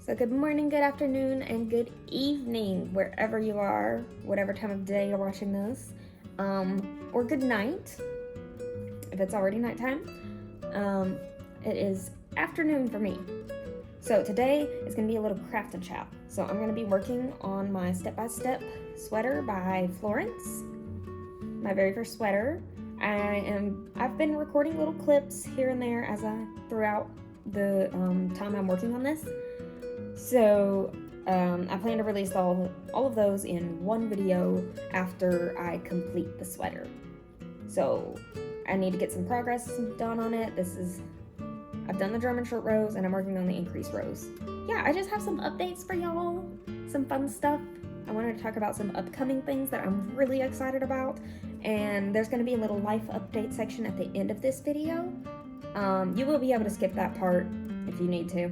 So good morning, good afternoon, and good evening, wherever you are, whatever time of day you're watching this, or good night, if it's already nighttime. It is afternoon for me. So today is going to be a little craft and chat. So I'm going to be working on my step-by-step sweater by Florence, my very first sweater. I've been recording little clips here and there as throughout the time I'm working on this. So I plan to release all of those in one video after I complete the sweater. So I need to get some progress done on it. I've done the German short rows and I'm working on the increased rows. Yeah, I just have some updates for y'all, some fun stuff. I wanted to talk about some upcoming things that I'm really excited about, and there's going to be a little life update section at the end of this video. You will be able to skip that part if you need to.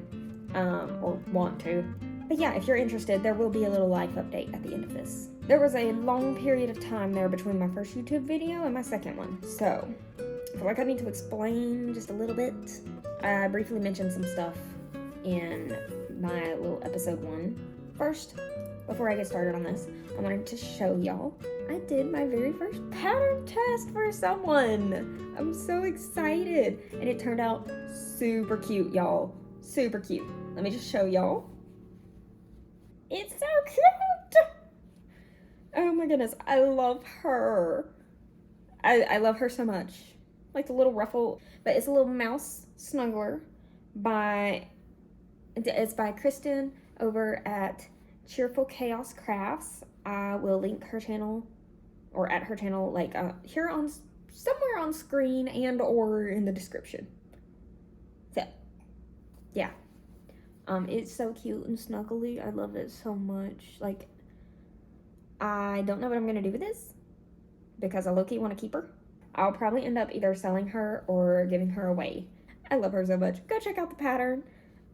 Or want to. But yeah, if you're interested, there will be a little life update at the end of this. There was a long period of time there between my first YouTube video and my second one, so I feel like I need to explain just a little bit. I briefly mentioned some stuff in my little episode 1. First, before I get started on this, I wanted to show y'all I did my very first pattern test for someone. I'm so excited, and it turned out super cute, y'all. Super cute. Let me just show y'all. It's so cute! Oh my goodness, I love her. I love her so much. Like the little ruffle, but it's a little mouse snuggler it's by Kristen over at Cheerful Chaos Crafts. I will link her channel, or at her channel, like here on somewhere on screen and or in the description. So yeah, it's so cute and snuggly. I love it so much. Like, I don't know what I'm gonna do with this because I low-key want to keep her. I'll probably end up either selling her or giving her away. I love her so much. Go check out the pattern,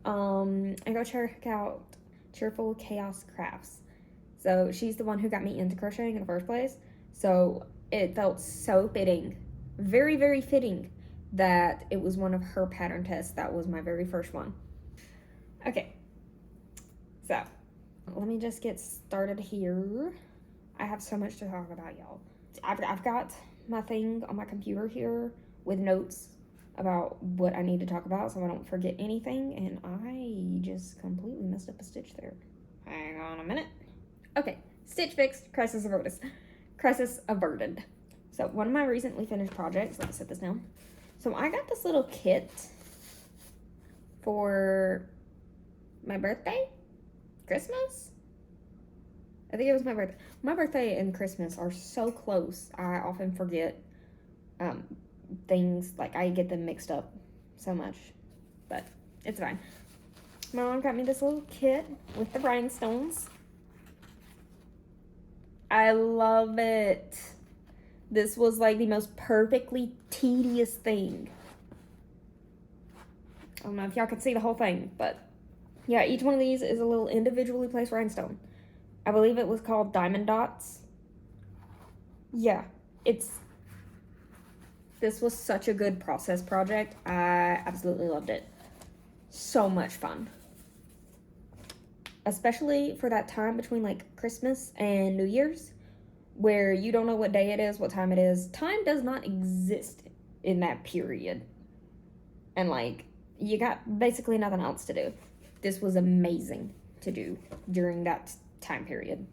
and go check out Cheerful Chaos Crafts. So she's the one who got me into crocheting in the first place. So it felt so fitting, very, very fitting, that it was one of her pattern tests. That was my very first one. Okay, so let me just get started here. I have so much to talk about, y'all. I've got my thing on my computer here with notes about what I need to talk about so I don't forget anything, and I just completely messed up a stitch there. Hang on a minute. Okay, stitch fixed, crisis averted. Crisis averted. So one of my recently finished projects, let me set this down. So I got this little kit for my birthday, Christmas. I think it was my birthday. My birthday and Christmas are so close. I often forget things, like I get them mixed up so much, but it's fine. My mom got me this little kit with the rhinestones. I love it. This was like the most perfectly tedious thing. I don't know if y'all could see the whole thing, but yeah, each one of these is a little individually placed rhinestone. I believe it was called Diamond Dots. Yeah, this was such a good process project. I absolutely loved it. So much fun. Especially for that time between like Christmas and New Year's, where you don't know what day it is, what time it is. Time does not exist in that period. And like, you got basically nothing else to do. This was amazing to do during that time period.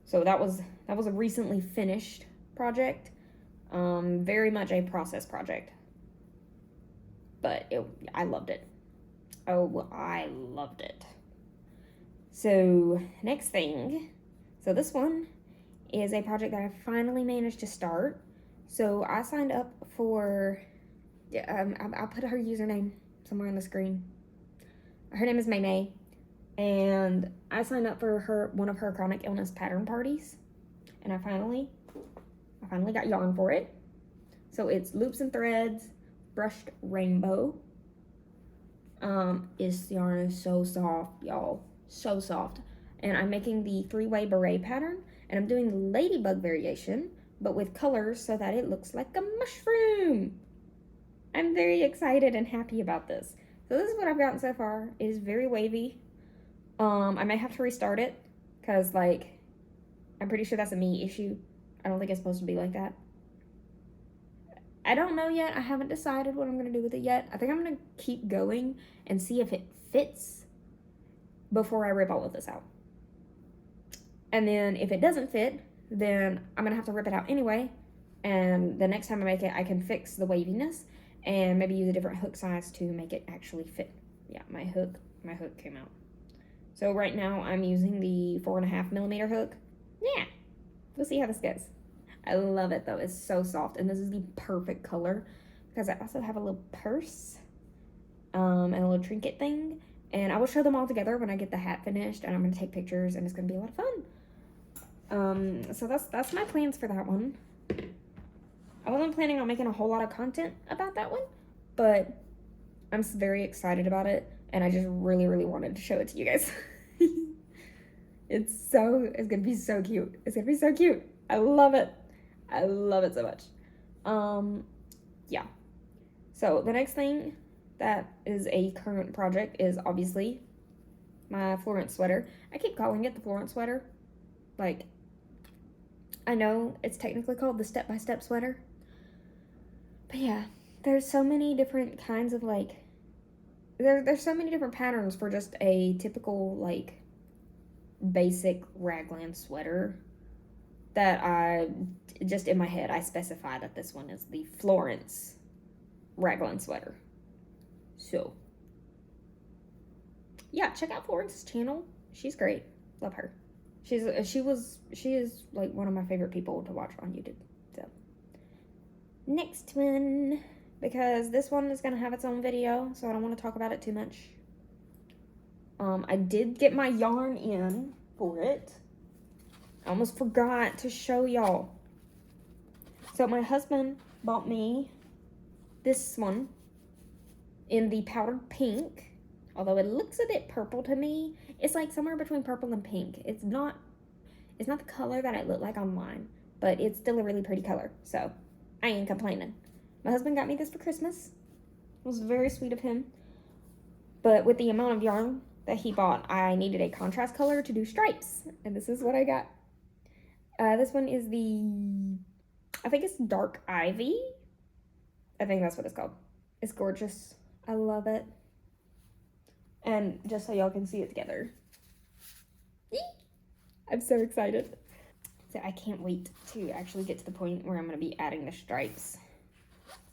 So that was a recently finished project. Very much a process project. But I loved it. Oh, I loved it. So next thing, so this one is a project that I finally managed to start. So I signed up for, I'll put her username somewhere on the screen. Her name is May, and I signed up for one of her chronic illness pattern parties, and I finally got yarn for it. So it's Loops and Threads Brushed Rainbow. This yarn is so soft, y'all. So soft. And I'm making the 3-way beret pattern, and I'm doing the ladybug variation, but with colors so that it looks like a mushroom. I'm very excited and happy about this. So this is what I've gotten so far. It is very wavy. I may have to restart it because, like, I'm pretty sure that's a me issue. I don't think it's supposed to be like that. I don't know yet. I haven't decided what I'm going to do with it yet. I think I'm going to keep going and see if it fits before I rip all of this out. And then if it doesn't fit, then I'm going to have to rip it out anyway. And the next time I make it, I can fix the waviness and maybe use a different hook size to make it actually fit. Yeah, my hook came out. So right now I'm using the 4.5 millimeter hook. Yeah, we'll see how this goes. I love it though. It's so soft, and this is the perfect color because I also have a little purse and a little trinket thing, and I will show them all together when I get the hat finished, and I'm gonna take pictures, and it's gonna be a lot of fun. So that's my plans for that one. I wasn't planning on making a whole lot of content about that one, but I'm very excited about it, and I just really wanted to show it to you guys. It's gonna be so cute. It's gonna be so cute. I love it. I love it so much. Yeah. So the next thing that is a current project is obviously my Florence sweater. I keep calling it the Florence sweater. Like, I know it's technically called the step-by-step sweater. But yeah, there's so many different kinds of, like, there's so many different patterns for just a typical, like, basic raglan sweater that I just in my head I specify that this one is the Florence raglan sweater. So yeah, check out Florence's channel. She's great. Love her. She is like one of my favorite people to watch on YouTube. So next one, because this one is gonna have its own video, so I don't want to talk about it too much. I did get my yarn in for it. I almost forgot to show y'all. So my husband bought me this one in the powdered pink. Although it looks a bit purple to me. It's like somewhere between purple and pink. It's not the color that it looked like online, but it's still a really pretty color. So I ain't complaining. My husband got me this for Christmas. It was very sweet of him. But with the amount of yarn that he bought, I needed a contrast color to do stripes. And this is what I got. This one is I think it's Dark Ivy. I think that's what it's called. It's gorgeous. I love it. And just so y'all can see it together. I'm so excited. So I can't wait to actually get to the point where I'm going to be adding the stripes.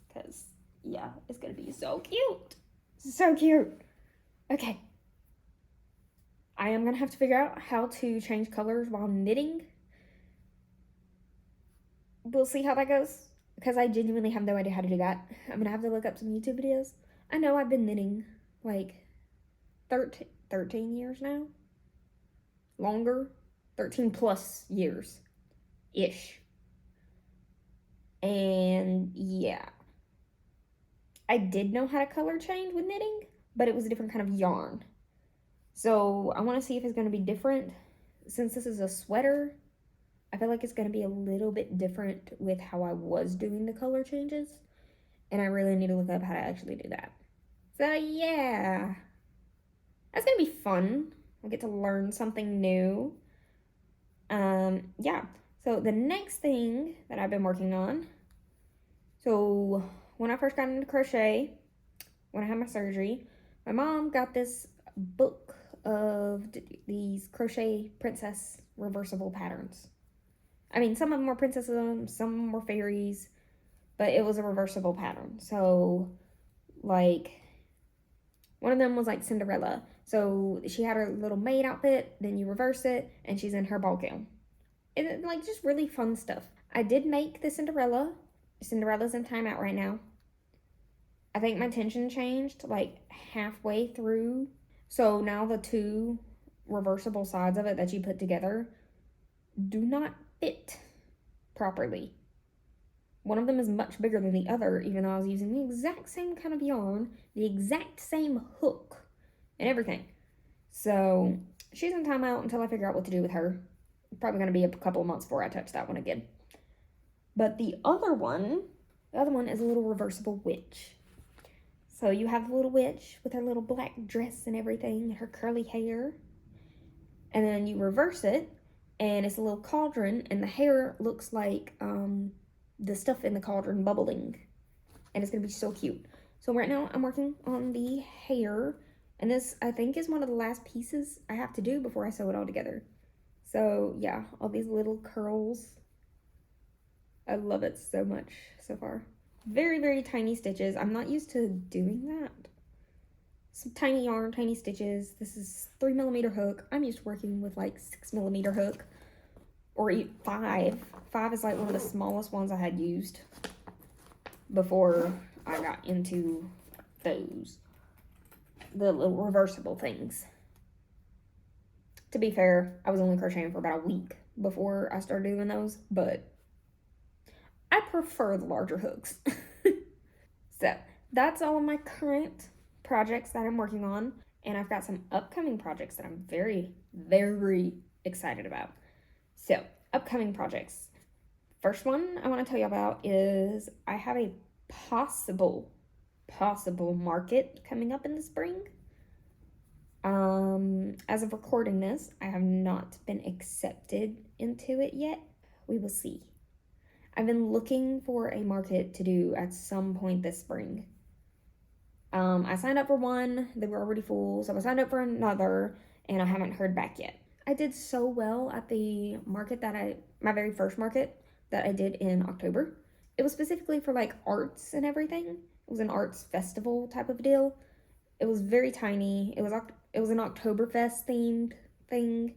Because, yeah, it's going to be so cute. So cute. Okay. I am going to have to figure out how to change colors while knitting. We'll see how that goes, because I genuinely have no idea how to do that. I'm gonna have to look up some YouTube videos. I know I've been knitting like 13 years now. Longer. 13 plus years. Ish. And yeah. I did know how to color change with knitting, but it was a different kind of yarn. So I want to see if it's going to be different. Since this is a sweater, I feel like it's going to be a little bit different with how I was doing the color changes. And I really need to look up how to actually do that. So yeah. That's going to be fun. I'll get to learn something new. Yeah. So the next thing that I've been working on. So when I first got into crochet, when I had my surgery, my mom got this book of these crochet princess reversible patterns. I mean, some of them were princesses, some of them were fairies, but it was a reversible pattern. So, like, one of them was like Cinderella. So she had her little maid outfit, then you reverse it, and she's in her ball gown. It, like, just really fun stuff. I did make the Cinderella. Cinderella's in timeout right now. I think my tension changed, like, halfway through. So now the two reversible sides of it that you put together do not fit properly. One of them is much bigger than the other, even though I was using the exact same kind of yarn, the exact same hook, and everything. So she's in timeout until I figure out what to do with her. Probably going to be a couple of months before I touch that one again. But the other one is a little reversible witch. So you have the little witch with her little black dress and everything, and her curly hair. and then you reverse it, and it's a little cauldron, and the hair looks like the stuff in the cauldron bubbling, and it's gonna be so cute. So right now I'm working on the hair, and this I think is one of the last pieces I have to do before I sew it all together. So yeah, all these little curls. I love it so much so far. Very, very tiny stitches. I'm not used to doing that. Some tiny yarn, tiny stitches. This is 3mm hook. I'm used to working with like 6mm hook or 5. 5 is like one of the smallest ones I had used before I got into those, the little reversible things. To be fair, I was only crocheting for about a week before I started doing those, but I prefer the larger hooks. So that's all of my current projects that I'm working on, and I've got some upcoming projects that I'm very, very excited about. So, upcoming projects. First one I want to tell you about is I have a possible market coming up in the spring. As of recording this, I have not been accepted into it yet. We will see. I've been looking for a market to do at some point this spring. I signed up for one, they were already full, so I signed up for another, and I haven't heard back yet. I did so well at the market my very first market that I did in October. It was specifically for like arts and everything. It was an arts festival type of deal. It was very tiny. It was an Oktoberfest themed thing,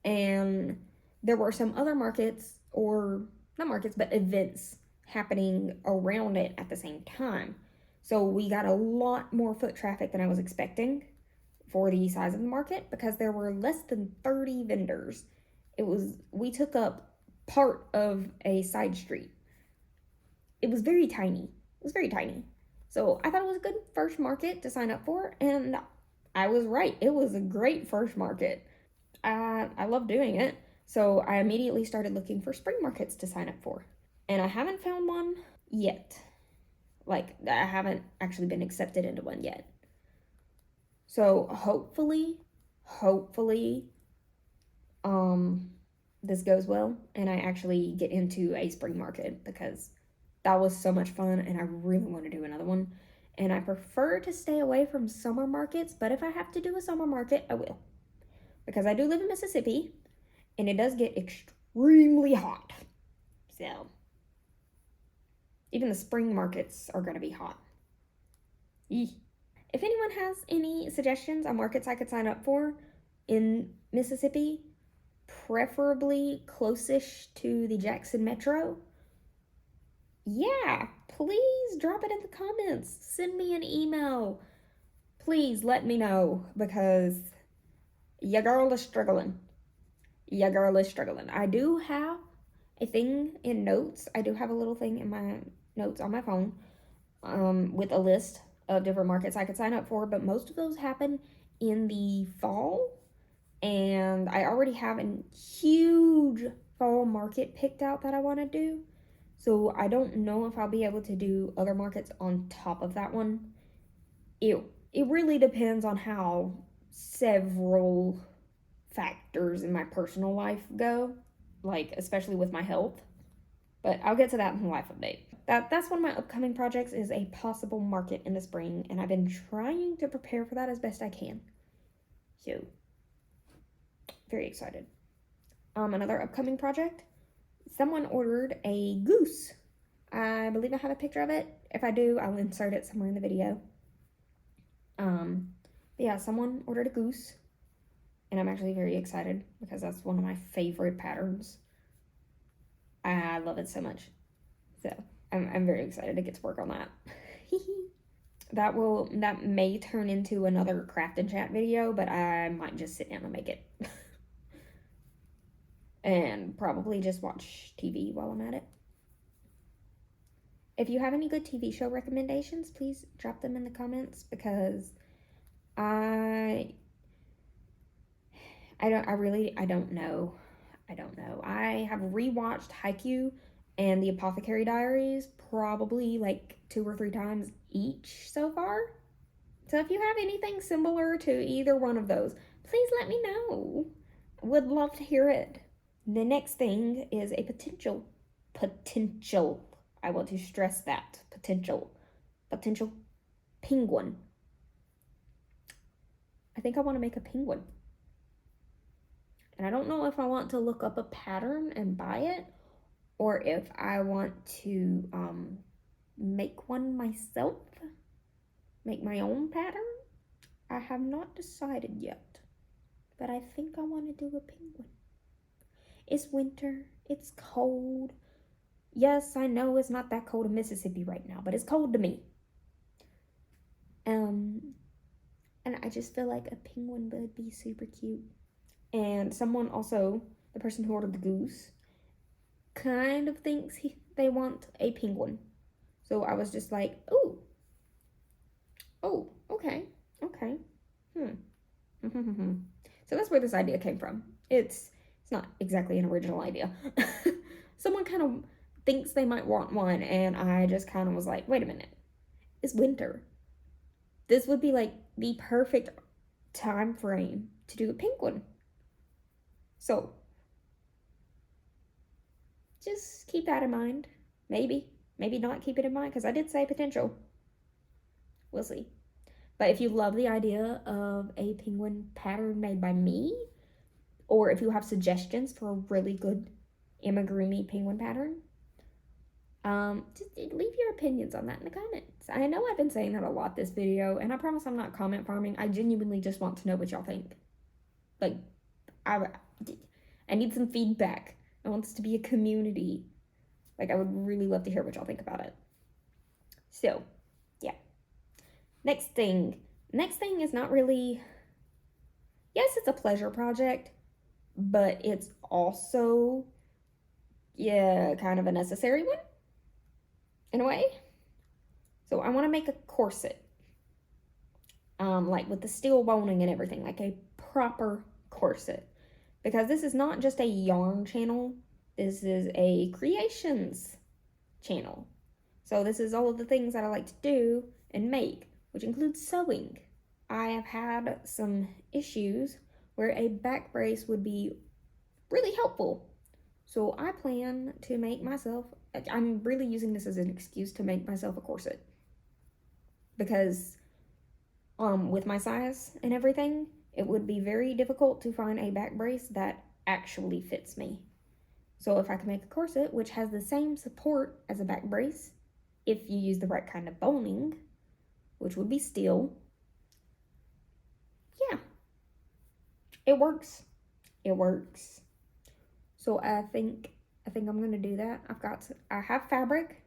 and there were some other markets, or not markets, but events happening around it at the same time. So we got a lot more foot traffic than I was expecting for the size of the market because there were less than 30 vendors. We took up part of a side street. It was very tiny. It was very tiny. So I thought it was a good first market to sign up for, and I was right. It was a great first market. I love doing it. So I immediately started looking for spring markets to sign up for. And I haven't found one yet. Like, I haven't actually been accepted into one yet. So hopefully, this goes well and I actually get into a spring market because that was so much fun and I really want to do another one. And I prefer to stay away from summer markets, but if I have to do a summer market, I will. Because I do live in Mississippi and it does get extremely hot. So, even the spring markets are going to be hot. Eeh. If anyone has any suggestions on markets I could sign up for in Mississippi, preferably close-ish to the Jackson Metro, yeah, please drop it in the comments. Send me an email. Please let me know because your girl is struggling. Your girl is struggling. I do have a thing in notes. I do have a little thing in my notes on my phone with a list of different markets I could sign up for, but most of those happen in the fall, and I already have a huge fall market picked out that I want to do, so I don't know if I'll be able to do other markets on top of that one. It really depends on how several factors in my personal life go, like especially with my health. But I'll get to that in the life update. That's one of my upcoming projects is a possible market in the spring, and I've been trying to prepare for that as best I can. So, very excited. Another upcoming project, someone ordered a goose. I believe I have a picture of it. If I do, I'll insert it somewhere in the video. But yeah, someone ordered a goose, and I'm actually very excited because that's one of my favorite patterns. I love it so much. So I'm very excited to get to work on that. That may turn into another craft and chat video, but I might just sit down and make it. And probably just watch TV while I'm at it. If you have any good TV show recommendations, please drop them in the comments because I don't know. I have rewatched Haikyuu and The Apothecary Diaries probably like 2 or 3 times each so far. So if you have anything similar to either one of those, please let me know. Would love to hear it. The next thing is a potential, I want to stress that, potential penguin. I think I want to make a penguin. And I don't know if I want to look up a pattern and buy it, or if I want to make one myself, make my own pattern. I have not decided yet, but I think I want to do a penguin. It's winter, it's cold. Yes, I know it's not that cold in Mississippi right now, but it's cold to me. And I just feel like a penguin would be super cute. And someone also, the person who ordered the goose, kind of thinks they want a penguin. So I was just like, oh, okay. So that's where this idea came from. It's not exactly an original idea. Someone kind of thinks they might want one, and I just kind of was like, wait a minute. It's winter. This would be like the perfect time frame to do a penguin. So just keep that in mind. Maybe not keep it in mind, because I did say potential. We'll see. But if you love the idea of a penguin pattern made by me, or if you have suggestions for a really good amigurumi penguin pattern, just leave your opinions on that in the comments. I know I've been saying that a lot this video, and I promise I'm not comment farming. I genuinely just want to know what y'all think. Like, I need some feedback. I want this to be a community. Like, I would really love to hear what y'all think about it. So, yeah. Next thing is not really, yes, it's a pleasure project, but it's also, yeah, kind of a necessary one, in a way. So I want to make a corset, like with the steel boning and everything, like a proper corset, because this is not just a yarn channel, this is a creations channel. So this is all of the things that I like to do and make, which includes sewing. I have had some issues where a back brace would be really helpful. So I plan to make myself, I'm really using this as an excuse to make myself a corset. Because with my size and everything, it would be very difficult to find a back brace that actually fits me. So if I can make a corset which has the same support as a back brace, if you use the right kind of boning, which would be steel, yeah, it works. So I think I'm gonna do that. I have fabric.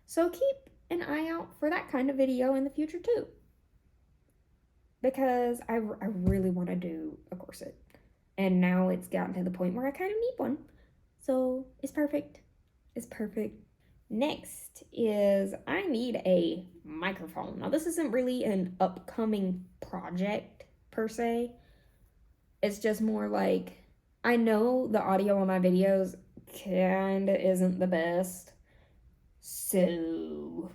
So keep an eye out for that kind of video in the future too, because I really want to do a corset, and now it's gotten to the point where I kind of need one. So it's perfect. Next is I need a microphone. Now this isn't really an upcoming project per se. It's just more like, I know the audio on my videos kinda isn't the best. So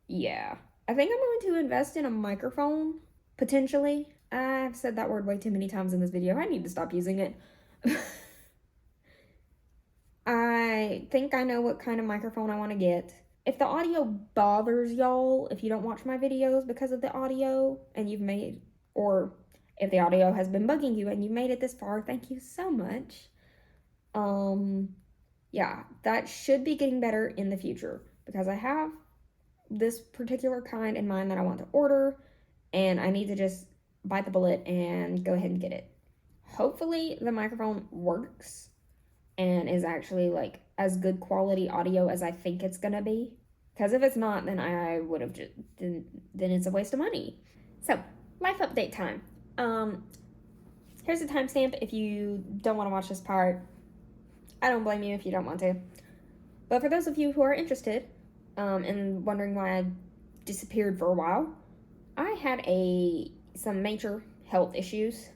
yeah, I think I'm going to invest in a microphone, potentially. I've said that word way too many times in this video. I need to stop using it. I think I know what kind of microphone I want to get. If the audio bothers y'all, if you don't watch my videos because of the audio, and or if the audio has been bugging you and you made it this far, thank you so much. Yeah, that should be getting better in the future, because I have this particular kind in mind that I want to order, and I need to just bite the bullet and go ahead and get it. Hopefully the microphone works and is actually like as good quality audio as I think it's gonna be, because if it's not, then I would have just then it's a waste of money. So life update time. Here's a timestamp if you don't want to watch this part. I don't blame you if you don't want to, but for those of you who are interested and wondering why I disappeared for a while, I had some major health issues.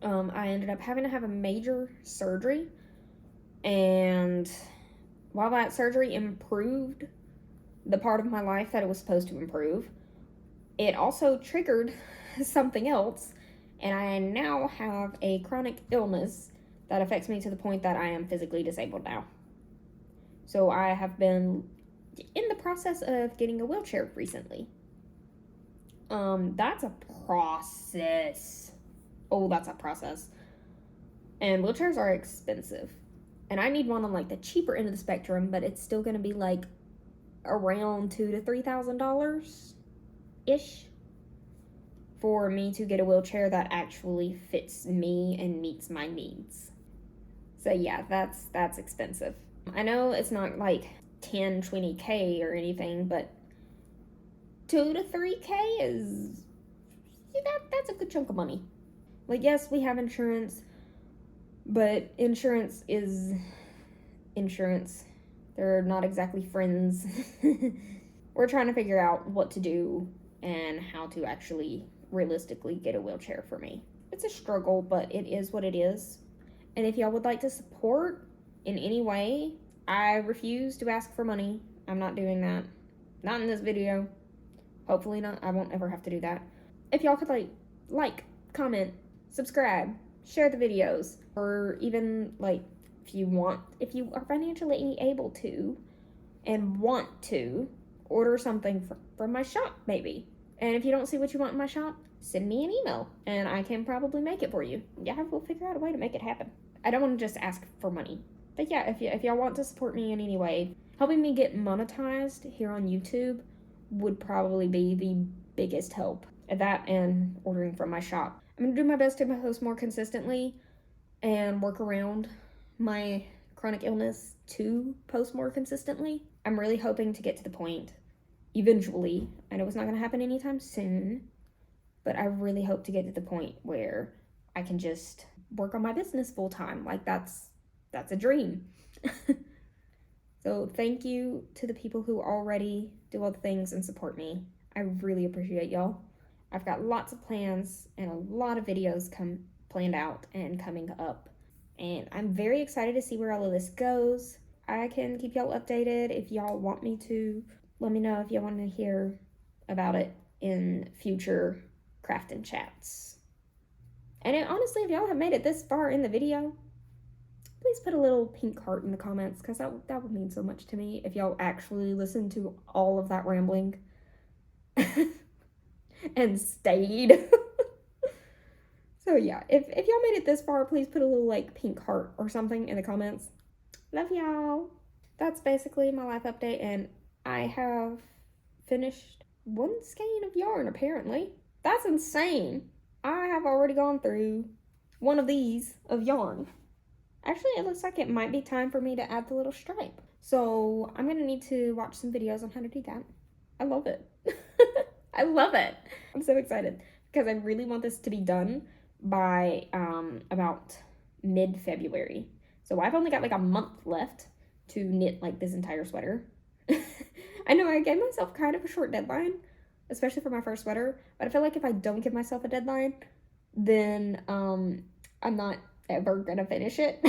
I ended up having to have a major surgery, and while that surgery improved the part of my life that it was supposed to improve, it also triggered something else, and I now have a chronic illness that affects me to the point that I am physically disabled now. So I have been in the process of getting a wheelchair recently. That's a process. Oh, that's a process. And wheelchairs are expensive. And I need one on like the cheaper end of the spectrum, but it's still gonna be like around $2,000 to $3,000 ish for me to get a wheelchair that actually fits me and meets my needs. So yeah, that's expensive. I know it's not like 10, 20K or anything, but 2 to 3K is that's a good chunk of money. Like, yes, we have insurance, but insurance is insurance. They're not exactly friends. We're trying to figure out what to do and how to actually realistically get a wheelchair for me. It's a struggle, but it is what it is. And if y'all would like to support in any way, I refuse to ask for money. I'm not doing that. Not in this video. Hopefully not. I won't ever have to do that. If y'all could like, comment, subscribe, share the videos, or even like if you are financially able to and want to, order something from my shop maybe. And if you don't see what you want in my shop, send me an email and I can probably make it for you. Yeah, we'll figure out a way to make it happen. I don't want to just ask for money. But yeah, if y'all want to support me in any way, helping me get monetized here on YouTube would probably be the biggest help. That and ordering from my shop. I'm going to do my best to post more consistently and work around my chronic illness to post more consistently. I'm really hoping to get to the point eventually. I know it's not going to happen anytime soon, but I really hope to get to the point where I can just work on my business full time. Like that's a dream. So thank you to the people who already do all the things and support me. I really appreciate y'all. I've got lots of plans and a lot of videos planned out and coming up. And I'm very excited to see where all of this goes. I can keep y'all updated if y'all want me to. Let me know if y'all want to hear about it in future crafting chats. And honestly, if y'all have made it this far in the video, please put a little pink heart in the comments because that would mean so much to me if y'all actually listened to all of that rambling and stayed. So yeah, if y'all made it this far, please put a little like pink heart or something in the comments. Love y'all. That's basically my life update, and I have finished one skein of yarn apparently. That's insane. I have already gone through one of these of yarn. Actually, it looks like it might be time for me to add the little stripe. So I'm gonna need to watch some videos on how to do that. I love it. I love it. I'm so excited because I really want this to be done by about mid-February. So I've only got like a month left to knit like this entire sweater. I know I gave myself kind of a short deadline, especially for my first sweater, but I feel like if I don't give myself a deadline, then I'm not ever gonna finish it.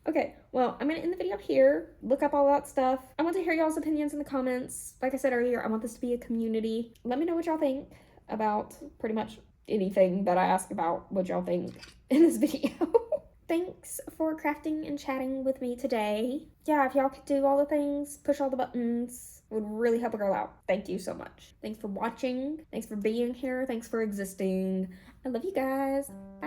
Okay, well, I'm gonna end the video here. Look up all that stuff. I want to hear y'all's opinions in the comments. Like I said earlier, I want this to be a community. Let me know what y'all think about pretty much anything that I ask about, what y'all think in this video. Thanks for crafting and chatting with me today. Yeah, if y'all could do all the things, push all the buttons, it would really help a girl out. Thank you so much. Thanks for watching. Thanks for being here. Thanks for existing. I love you guys. Bye.